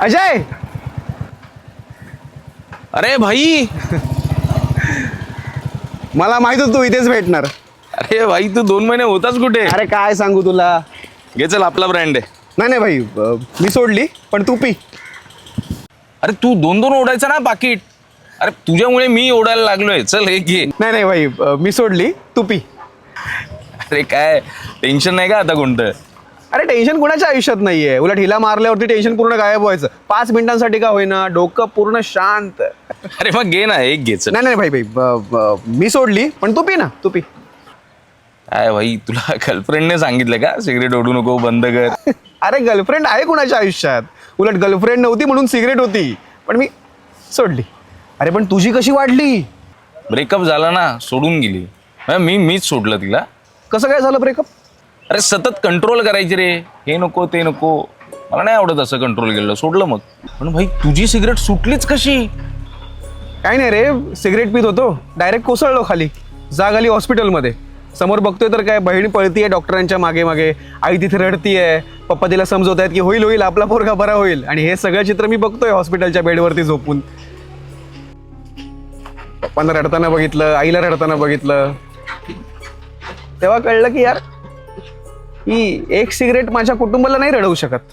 अजय. अरे भाई. मला माहित होतं तू इथेच भेटणार. अरे भाई तू 2 महिने होताच कुठे? अरे काय सांगू तुला. घे चल आपला ब्रँड आहे. नाही नाही भाई, मी सोडली पण तू पी. अरे तू 2-2 ओढायचा ना पाकिट. अरे तुझ्यामुळे मी ओढायला लागलोय. चल हे घे. नाही नाही भाई, मी सोडली, तू पी. अरे काय टेन्शन नाही का आता कोणतं? अरे टेन्शन कुणाच्या आयुष्यात नाहीये. उलट हिला मारल्यावरती टेन्शन पूर्ण गायब व्हायचं. 5 मिनिटांसाठी का होईना, डोकं पूर्ण शांत. अरे मग घे ना, एक घे चल. नाही नाही भाई भाई, मी सोडली पण तू पी ना, तू पी. काय भाई तुला गर्लफ्रेंडने सांगितलं का सिगरेट ओढू नको, बंद कर? अरे गर्लफ्रेंड आहे कुणाच्या आयुष्यात. उलट गर्लफ्रेंड नव्हती म्हणून सिगरेट होती, पण मी सोडली. अरे पण तुझी कशी वाढली? ब्रेकअप झाला ना, सोडून गेली. मीच सोडलं तिला. कसं काय झालं ब्रेकअप? अरे सतत कंट्रोल करायची रे, हे नको ते नको. मला नाही आवडत असं कंट्रोल केलं, सोडलं मग. पण भाई तुझी सिगरेट सुटलीच कशी? काही नाही रे, सिगरेट पित होतो, डायरेक्ट कोसळलो खाली. जाग आली हॉस्पिटलमध्ये. समोर बघतोय तर काय, बहीण पळतीये डॉक्टरांच्या मागे मागे, आई तिथे रडतीये, पप्पा तिला समजवत आहेत की होईल होईल, आपला पोरगा बरा होईल. आणि हे सगळं चित्र मी बघतोय हॉस्पिटलच्या बेडवरती झोपून. पप्पांना रडताना बघितलं, आईला रडताना बघितलं. तेव्हा कळलं की यार, ही एक सिगरेट माझ्या कुटुंबाला नाही रडवू शकत.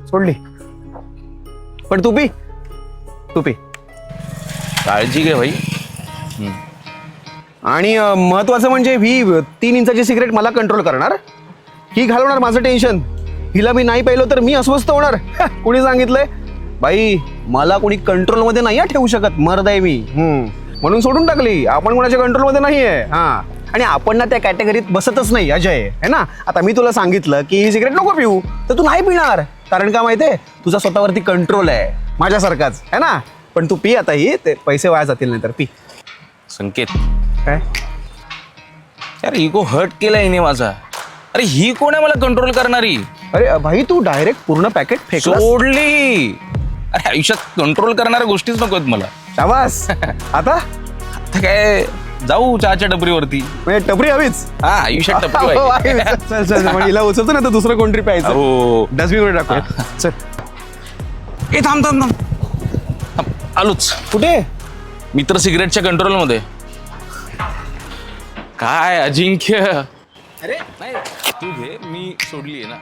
सोडली. पण तू पी, तू पी. काळजी घे भाई. आणि महत्वाचं म्हणजे ही 3 इंचाची सिगरेट मला कंट्रोल करणार, ही घालवणार माझं टेन्शन. हिला मी नाही पाहिलं तर मी अस्वस्थ होणार. कुणी सांगितलंय बाई, मला कोणी कंट्रोलमध्ये नाही ठेवू शकत. मर्द आहे मी. म्हणून सोडून टाकली. आपण कोणाच्या कंट्रोलमध्ये नाही आहे. हां, आणि आपण ना त्या कॅटेगरीत बसतच नाही अजय, है ना. आता मी तुला सांगितलं की ही सिगरेट नको पिऊ, तर तू नाही पिणार. कारण का माहिती आहे, तुझा स्वतःवरती कंट्रोल आहे, माझ्यासारखाच, है ना. पण तू पी आता. ही ते पैसे वाया जातील नाही तर. पी. संकेत, काय यार इगो हर्ट केलाय हिने माझा. अरे ही कोण आहे मला कंट्रोल करणारी? अरे भाई, तू डायरेक्ट पूर्ण पॅकेट फेकला. सोडली. अरे आयुष्यात कंट्रोल करणाऱ्या गोष्टीच नको आहेत मला. शाबास. आता काय जाऊ चहाच्या टपरीवरती? म्हणजे टपरी हवीच. हा, आयुष्यात टपरी पाहिजे. चल चल, मग हिला उचलतो ना तर दुसरं कोणतरी प्यायचं. हो. डस्टबिन वर टाकूया. चल. ए थांब थांब थांब थांब. आलोच. कुठे? मित्र सिगरेटच्या कंट्रोल मध्ये. काय अजिंक्य. अरे नाही, तू घे, मी सोडली आहे ना.